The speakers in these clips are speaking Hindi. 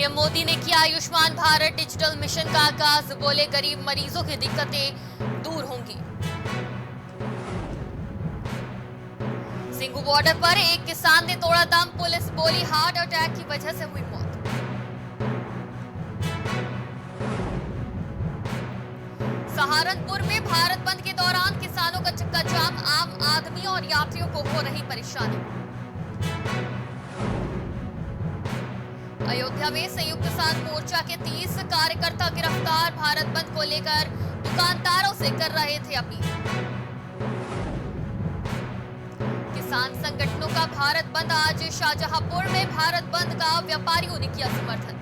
पीएम मोदी ने किया आयुष्मान भारत डिजिटल मिशन का आगाज, बोले गरीब मरीजों की दिक्कतें दूर होंगी। सिंघू बॉर्डर पर एक किसान ने तोड़ा दम, पुलिस बोली हार्ट अटैक की वजह से हुई मौत। सहारनपुर में भारत बंद के दौरान किसानों का चक्का जाम, आम आदमी और यात्रियों को हो रही परेशानी। अयोध्या में संयुक्त किसान मोर्चा के 30 कार्यकर्ता गिरफ्तार, भारत बंद को लेकर दुकानदारों से कर रहे थे अपील। किसान संगठनों का भारत बंद आज, शाहजहांपुर में भारत बंद का व्यापारियों ने किया समर्थन।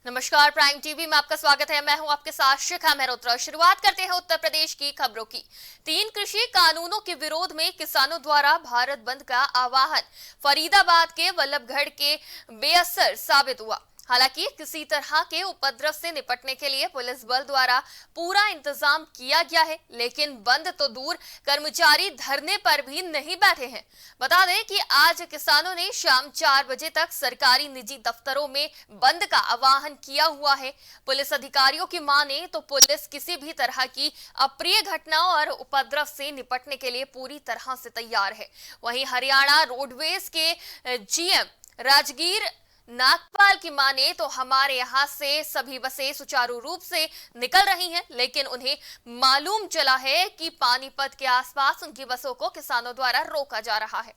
नमस्कार, प्राइम टीवी में आपका स्वागत है। मैं हूं आपके साथ शिखा मेहरोत्रा। शुरुआत करते हैं उत्तर प्रदेश की खबरों की। 3 कृषि कानूनों के विरोध में किसानों द्वारा भारत बंद का आह्वान फरीदाबाद के वल्लभगढ़ के बेअसर साबित हुआ। हालांकि किसी तरह के उपद्रव से निपटने के लिए पुलिस बल द्वारा पूरा इंतजाम किया गया है, लेकिन बंद तो दूर, कर्मचारी धरने पर भी नहीं बैठे हैं। बता दें कि आज किसानों ने शाम 4 बजे तक सरकारी निजी दफ्तरों में बंद का आह्वान किया हुआ है। पुलिस अधिकारियों की माने तो पुलिस किसी भी तरह की अप्रिय घटना और उपद्रव से निपटने के लिए पूरी तरह से तैयार है। वहीं हरियाणा रोडवेज के जीएम राजगीर नागपाल की माने तो हमारे यहां से सभी बसें सुचारू रूप से निकल रही हैं, लेकिन उन्हें मालूम चला है कि पानीपत के आसपास उनकी बसों को किसानों द्वारा रोका जा रहा है।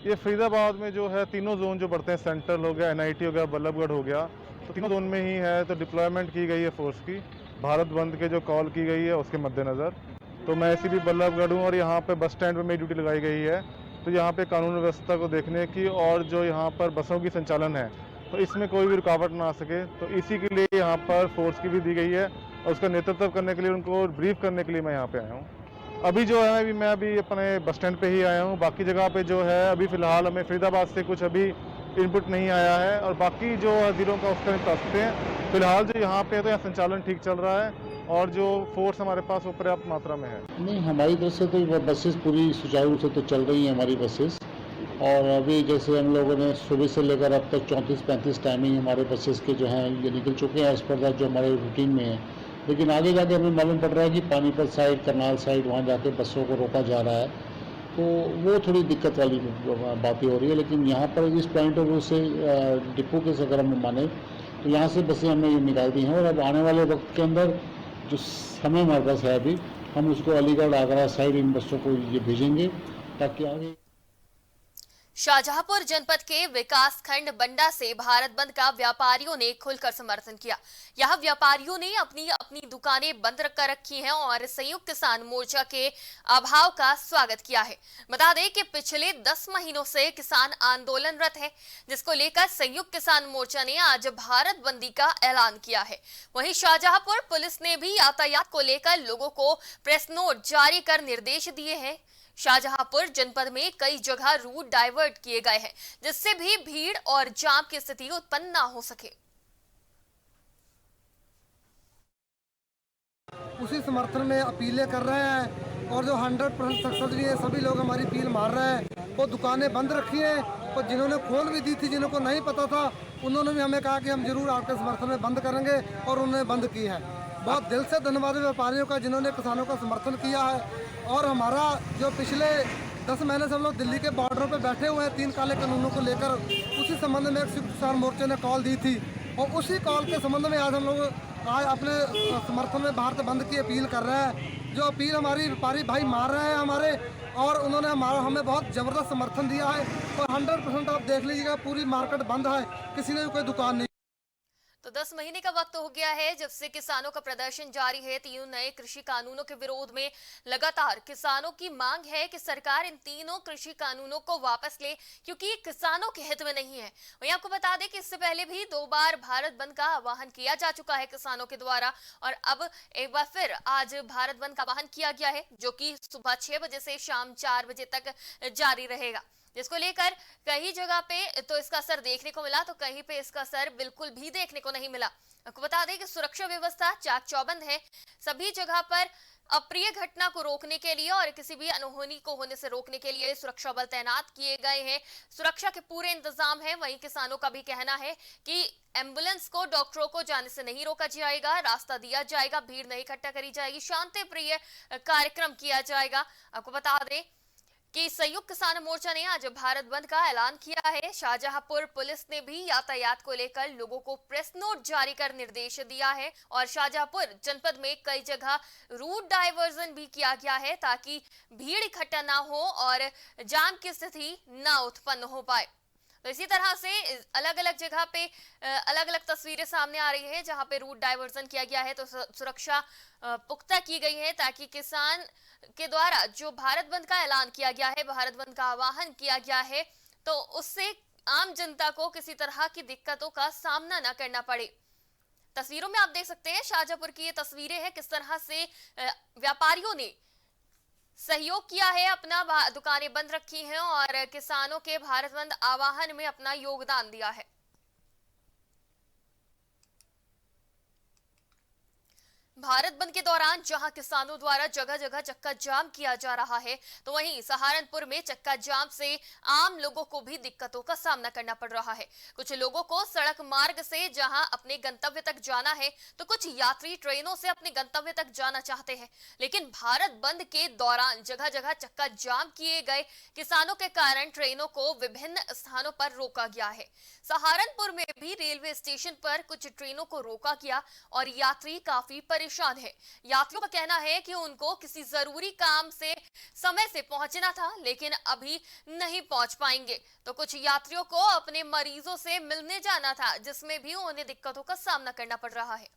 ये फरीदाबाद में जो है तीनों जोन जो बढ़ते हैं, सेंट्रल हो गया, एनआईटी हो गया, बल्लभगढ़ हो गया, तो तीनों जोन में ही है। तो डिप्लॉयमेंट की गई है फोर्स की, भारत बंद के जो कॉल की गई है उसके मद्देनज़र। तो मैं इसी भी बल्लभगढ़ हूँ और यहाँ पे बस स्टैंड पे मेरी ड्यूटी लगाई गई है। तो यहाँ पे कानून व्यवस्था को देखने की और जो यहाँ पर बसों की संचालन है तो इसमें कोई भी रुकावट ना आ सके, तो इसी के लिए यहाँ पर फोर्स की भी दी गई है और उसका नेतृत्व करने के लिए, उनको ब्रीफ करने के लिए मैं यहाँ पे आया हूँ। अभी जो है मैं अभी अपने बस स्टैंड पे ही आया हूँ। बाकी जगह पे जो है अभी फ़िलहाल हमें फरीदाबाद से कुछ अभी इनपुट नहीं आया है और बाकी जो ज़िलों का उसका बता सकते हैं। फिलहाल जो यहाँ पे है तो यहाँ संचालन ठीक चल रहा है और जो फोर्स हमारे पास वो पर्याप्त मात्रा में है। नहीं, हमारी तरफ से तो बसेस पूरी सुचारू रूप से तो चल रही हैं हमारी बसेस। और अभी जैसे हम लोगों ने सुबह से लेकर अब तक 34-35 टाइमिंग हमारे बसेस के जो हैं ये निकल चुके हैं एज पर दैट जो हमारे रूटीन में है। लेकिन आगे जाके हमें मालूम पड़ रहा है कि पानीपत साइड, करनाल साइड, वहाँ जाके बसों को रोका जा रहा है, तो वो थोड़ी दिक्कत वाली बातें हो रही है। लेकिन यहाँ पर इस पॉइंट ऑफ व्यू से डिपो के अगर हम माने तो यहाँ से बसें हमने ये निकाल दी हैं और अब आने वाले वक्त के अंदर जो समय हमारे पास है अभी, हम उसको अलीगढ़, आगरा साइड इन बसों को ये भेजेंगे ताकि आगे। शाहजहांपुर जनपद के विकास खंड बंडा से भारत बंद का व्यापारियों ने खुलकर समर्थन किया। यहां व्यापारियों ने अपनी अपनी दुकानें बंद कर रखी हैं और संयुक्त किसान मोर्चा के अभाव का स्वागत किया है। बता दें कि पिछले 10 महीनों से किसान आंदोलनरत है, जिसको लेकर संयुक्त किसान मोर्चा ने आज भारत बंदी का ऐलान किया है। वहीं शाहजहांपुर पुलिस ने भी यातायात को लेकर लोगों को प्रेस नोट जारी कर निर्देश दिए हैं। शाहजहांपुर जनपद में कई जगह रूट डाइवर्ट किए गए हैं, जिससे भी भीड़ और जाम की स्थिति उत्पन्न ना हो सके। उसी समर्थन में अपीलें कर रहे हैं और जो 100% सक्सेसफुली है, सभी लोग हमारी अपील मार रहे हैं। वो दुकानें बंद रखी हैं और जिन्होंने खोल भी दी थी, जिनको नहीं पता था, उन्होंने भी हमें कहा कि हम जरूर आपके समर्थन में बंद करेंगे और उन्होंने बंद की है। बहुत दिल से धन्यवाद व्यापारियों का जिन्होंने किसानों का समर्थन किया है। और हमारा जो पिछले 10 महीने से हम लोग दिल्ली के बॉर्डरों पे बैठे हुए हैं 3 काले कानूनों को लेकर, उसी संबंध में एक संयुक्त किसान मोर्चे ने कॉल दी थी और उसी कॉल के संबंध में आज हम लोग अपने समर्थन में भारत बंद की अपील कर रहे हैं। जो अपील हमारी व्यापारी भाई मार रहे हैं हमारे, और उन्होंने हमें बहुत ज़बरदस्त समर्थन दिया है। और 100% आप देख लीजिएगा पूरी मार्केट बंद है, किसी ने भी कोई दुकान नहीं। तो 10 महीने का वक्त हो गया है जब से किसानों का प्रदर्शन जारी है। 3 नए कृषि कानूनों के विरोध में लगातार किसानों की मांग है कि सरकार इन तीनों कृषि कानूनों को वापस ले, क्योंकि ये किसानों के हित में नहीं है। वहीं आपको बता दें कि इससे पहले भी 2 बार भारत बंद का आह्वान किया जा चुका है किसानों के द्वारा, और अब एक बार फिर आज भारत बंद का आह्वान किया गया है, जो कि सुबह 6 बजे से शाम 4 बजे तक जारी रहेगा। जिसको लेकर कई जगह पे तो इसका असर देखने को मिला, तो कहीं पे इसका असर बिल्कुल भी देखने को नहीं मिला। आपको बता दें कि सुरक्षा व्यवस्था चाक चौबंद है। सभी जगह पर अप्रिय घटना को रोकने के लिए और किसी भी अनहोनी को होने से रोकने के लिए सुरक्षा बल तैनात किए गए हैं। सुरक्षा के पूरे इंतजाम है। वहीं किसानों का भी कहना है कि एम्बुलेंस को, डॉक्टरों को जाने से नहीं रोका जाएगा, रास्ता दिया जाएगा, भीड़ नहीं इकट्ठा करी जाएगी, शांति प्रिय कार्यक्रम किया जाएगा। आपको बता दें कि संयुक्त किसान मोर्चा ने आज भारत बंद का ऐलान किया है। शाहजहांपुर पुलिस ने भी यातायात को लेकर लोगों को प्रेस नोट जारी कर निर्देश दिया है और शाहजहांपुर जनपद में कई जगह रूट डायवर्जन भी किया गया है ताकि भीड़ इकट्ठा ना हो और जाम की स्थिति ना उत्पन्न हो पाए। तो इसी तरह से अलग अलग जगह पे अलग अलग तस्वीरें सामने आ रही हैं जहां पे रूट डायवर्जन किया गया है, तो सुरक्षा पुख्ता की गई है ताकि किसान के द्वारा जो भारत बंद का ऐलान किया गया है, भारत बंद का आह्वान किया गया है, तो उससे आम जनता को किसी तरह की दिक्कतों का सामना न करना पड़े। तस्वीरों में आप देख सकते हैं शाहजहांपुर की ये तस्वीरें हैं, किस तरह से व्यापारियों ने सहयोग किया है, अपना दुकानें बंद रखी हैं और किसानों के भारत बंद आह्वान में अपना योगदान दिया है। भारत बंद के दौरान जहां किसानों द्वारा जगह जगह चक्का जाम किया जा रहा है, तो वहीं सहारनपुर में चक्का जाम से आम लोगों को भी दिक्कतों का सामना करना पड़ रहा है। कुछ लोगों को सड़क मार्ग से जहां अपने गंतव्य तक जाना है, तो कुछ यात्री ट्रेनों से अपने गंतव्य तक जाना चाहते हैं, लेकिन भारत बंद के दौरान जगह जगह चक्का जाम किए गए किसानों के कारण ट्रेनों को विभिन्न स्थानों पर रोका गया है। सहारनपुर में भी रेलवे स्टेशन पर कुछ ट्रेनों को रोका गया और यात्री काफी परेशान है। यात्रियों का कहना है कि उनको किसी जरूरी काम से समय से पहुंचना था, लेकिन अभी नहीं पहुंच पाएंगे। तो कुछ यात्रियों को अपने मरीजों से मिलने जाना था, जिसमें भी उन्हें दिक्कतों का सामना करना पड़ रहा है।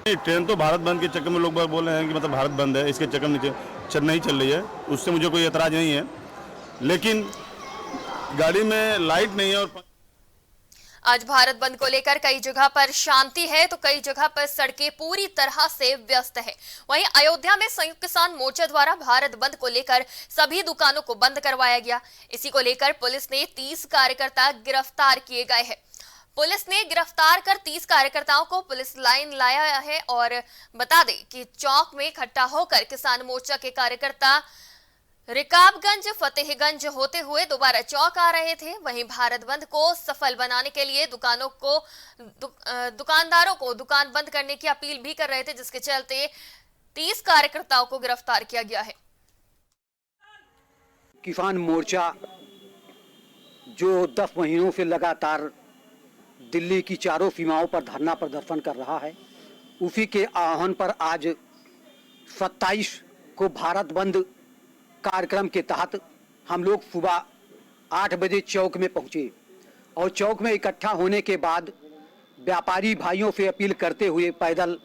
ट्रेन तो भारत बंद के चक्कर में लोग बोल रहे हैं कि मतलब भारत बंद है, इसके चक्कर में नहीं चल रही है, उससे मुझे कोई एतराज नहीं है, लेकिन गाड़ी में लाइट नहीं है। और आज भारत बंद को लेकर कई जगह पर शांति है, तो कई जगह पर सड़कें पूरी तरह से व्यस्त है। वहीं अयोध्या में संयुक्त किसान मोर्चा द्वारा भारत बंद को लेकर सभी दुकानों को बंद करवाया गया। इसी को लेकर पुलिस ने 30 कार्यकर्ता गिरफ्तार किए गए हैं। पुलिस ने गिरफ्तार कर 30 कार्यकर्ताओं को पुलिस लाइन लाया है और बता दें कि चौक में इकट्ठा होकर किसान मोर्चा के कार्यकर्ता रिकाबगंज फतेहगंज होते हुए दोबारा चौक आ रहे थे। वहीं भारत बंद को सफल बनाने के लिए दुकानदारों को दुकान बंद करने की अपील भी कर रहे थे, जिसके चलते 30 कार्यकर्ताओं को गिरफ्तार किया गया है। किसान मोर्चा जो 10 महीनों से लगातार दिल्ली की चारों सीमाओं पर धरना प्रदर्शन कर रहा है, उसी के आह्वान पर आज 27 को भारत बंद कार्यक्रम के तहत हम लोग सुबह 8 बजे चौक में पहुंचे और चौक में इकट्ठा होने के बाद व्यापारी भाइयों से अपील करते हुए पैदल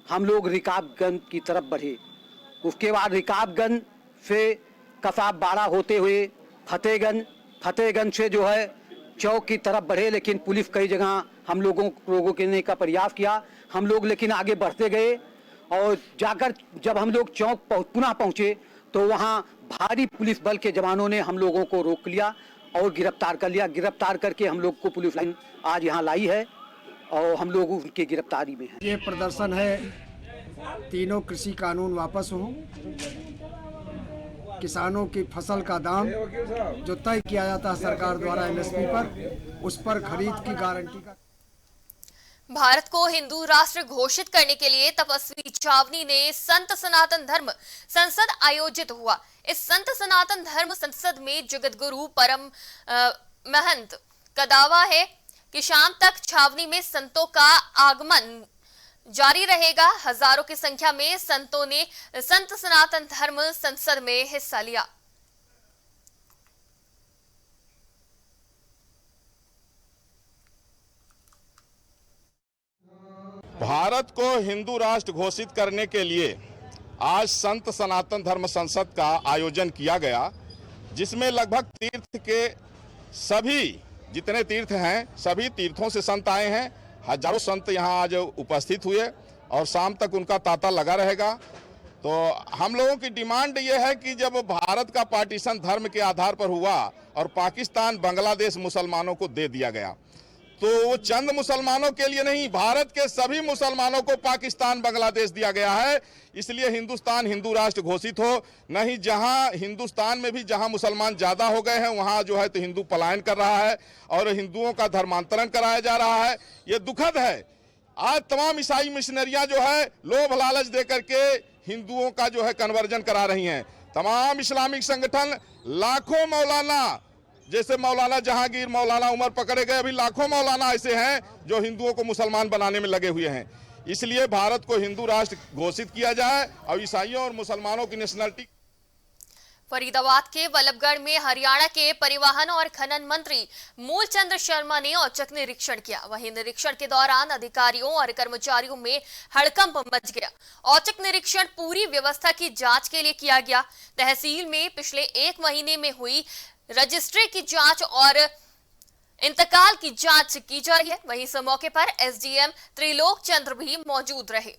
हम लोग रिकाबगंज की तरफ बढ़े। उसके बाद रिकाबगंज से कसाब बाड़ा होते हुए फतेहगंज से जो है चौक की तरफ बढ़े, लेकिन पुलिस कई जगह हम लोगों को रोकने का प्रयास किया। हम लोग लेकिन आगे बढ़ते गए और जाकर जब हम लोग चौक पुनः पहुंचे तो वहां भारी पुलिस बल के जवानों ने हम लोगों को रोक लिया और गिरफ्तार कर लिया। गिरफ्तार करके हम लोग को पुलिस लाइन आज यहाँ लाई है और हम लोग उनकी गिरफ्तारी में हैं। ये प्रदर्शन है तीनों कृषि कानून वापस हो, किसानों की फसल का दाम जो तय किया जाता है सरकार द्वारा MSP पर, उस पर खरीद की गारंटी का। भारत को हिंदू राष्ट्र घोषित करने के लिए तपस्वी छावनी ने संत सनातन धर्म संसद आयोजित हुआ। इस संत सनातन धर्म संसद में जगत गुरु परम महंत का दावा है कि शाम तक छावनी में संतों का आगमन जारी रहेगा। हजारों की संख्या में संतों ने संत सनातन धर्म संसद में हिस्सा लिया। भारत को हिंदू राष्ट्र घोषित करने के लिए आज संत सनातन धर्म संसद का आयोजन किया गया, जिसमें लगभग तीर्थ के सभी जितने तीर्थ हैं सभी तीर्थों से संत आए हैं। हजारों संत यहां आज उपस्थित हुए और शाम तक उनका तांता लगा रहेगा। तो हम लोगों की डिमांड ये है कि जब भारत का पार्टीशन धर्म के आधार पर हुआ और पाकिस्तान बांग्लादेश मुसलमानों को दे दिया गया, तो वो चंद मुसलमानों के लिए नहीं, भारत के सभी मुसलमानों को पाकिस्तान बांग्लादेश दिया गया है। इसलिए हिंदुस्तान हिंदू राष्ट्र घोषित हो, नहीं जहां हिंदुस्तान में भी जहां मुसलमान ज्यादा हो गए हैं वहां जो है तो हिंदू पलायन कर रहा है और हिंदुओं का धर्मांतरण कराया जा रहा है। ये दुखद है। आज तमाम ईसाई मिशनरियां जो है लोभ लालच दे करके हिंदुओं का जो है कन्वर्जन करा रही हैं। तमाम इस्लामिक संगठन लाखों मौलाना, जैसे मौलाना जहांगीर, मौलाना उमर पकड़े गए, अभी लाखों मौलाना ऐसे हैं जो हिंदुओं को मुसलमान बनाने में लगे हुए हैं। इसलिए भारत को हिंदू राष्ट्र घोषित किया जाए और ईसाइयों और मुसलमानों की नेशनलिटी। फरीदाबाद के वल्लभगढ़ में हरियाणा के परिवहन और खनन मंत्री मूलचंद शर्मा ने औचक निरीक्षण किया। वहीं निरीक्षण के दौरान अधिकारियों और कर्मचारियों में हड़कंप मच गया। औचक निरीक्षण पूरी व्यवस्था की जांच के लिए किया गया। तहसील में पिछले 1 महीने में हुई रजिस्ट्री की जांच और इंतकाल की जांच की जा रही है। वहीं इस मौके पर एसडीएम त्रिलोक चंद्र भी मौजूद रहे।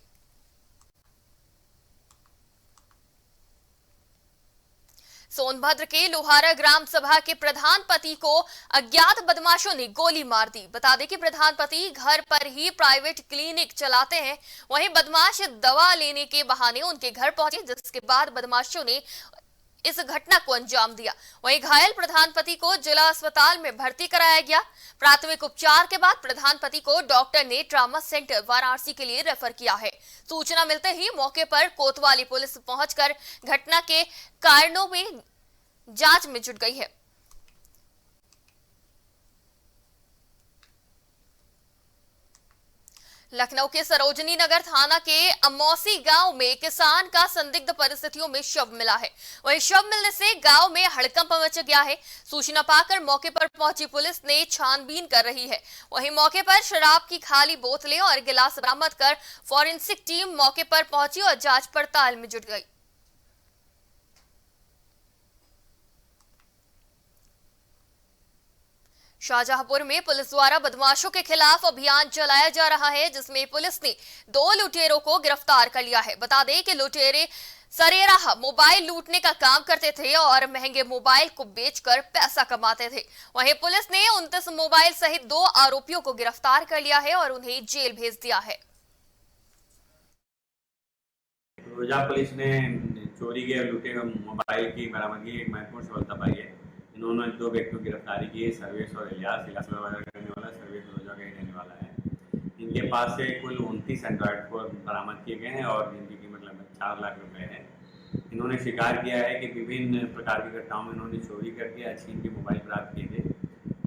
सोनभद्र के लोहारा ग्राम सभा के प्रधान पति को अज्ञात बदमाशों ने गोली मार दी। बता दें कि प्रधान पति घर पर ही प्राइवेट क्लिनिक चलाते हैं। वहीं बदमाश दवा लेने के बहाने उनके घर पहुंचे, जिसके बाद बदमाशों ने इस घटना को अंजाम दिया। वहीं घायल प्रधान पति को जिला अस्पताल में भर्ती कराया गया। प्राथमिक उपचार के बाद प्रधान पति को डॉक्टर ने ट्रामा सेंटर वाराणसी के लिए रेफर किया है। सूचना मिलते ही मौके पर कोतवाली पुलिस पहुंचकर घटना के कारणों में जांच में जुट गई है। लखनऊ के सरोजनी नगर थाना के अमौसी गांव में किसान का संदिग्ध परिस्थितियों में शव मिला है। वहीं शव मिलने से गांव में हड़कंप मच गया है। सूचना पाकर मौके पर पहुंची पुलिस ने छानबीन कर रही है। वहीं मौके पर शराब की खाली बोतलें और गिलास बरामद कर फॉरेंसिक टीम मौके पर पहुंची और जांच पड़ताल में जुट गई। शाहजहांपुर में पुलिस द्वारा बदमाशों के खिलाफ अभियान चलाया जा रहा है, जिसमें पुलिस ने 2 लुटेरों को गिरफ्तार कर लिया है। बता दें कि लुटेरे सरेराह मोबाइल लूटने का काम करते थे और महंगे मोबाइल को बेचकर पैसा कमाते थे। वहीं पुलिस ने 29 मोबाइल सहित 2 आरोपियों को गिरफ्तार कर लिया है और उन्हें जेल भेज दिया है। रोजा पुलिस ने चोरी के लूटे मोबाइल की बरामदगी एक महत्वपूर्ण सफलता पाई है। इन्होंने 2 व्यक्तियों की गिरफ्तारी की है, सर्वेश और इलियास करने वाला, सर्वेश रोजा का ही रहने वाला है। इनके पास से कुल 29 एंड्रॉयड फोन बरामद किए गए हैं और इनकी कीमत लगभग 4 लाख रुपए है। इन्होंने स्वीकार किया है कि विभिन्न प्रकार की घटनाओं में इन्होंने चोरी करके अच्छी इनके मोबाइल प्राप्त किए थे।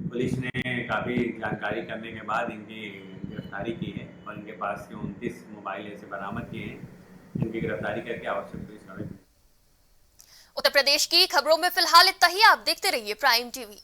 पुलिस ने काफ़ी जानकारी करने के बाद इनकी गिरफ्तारी की है और इनके पास से 29 मोबाइल ऐसे बरामद किए हैं। इनकी गिरफ्तारी करके आवश्यक पुलिस कार्रवाई। उत्तर प्रदेश की खबरों में फिलहाल इतना ही। आप देखते रहिए प्राइम टीवी।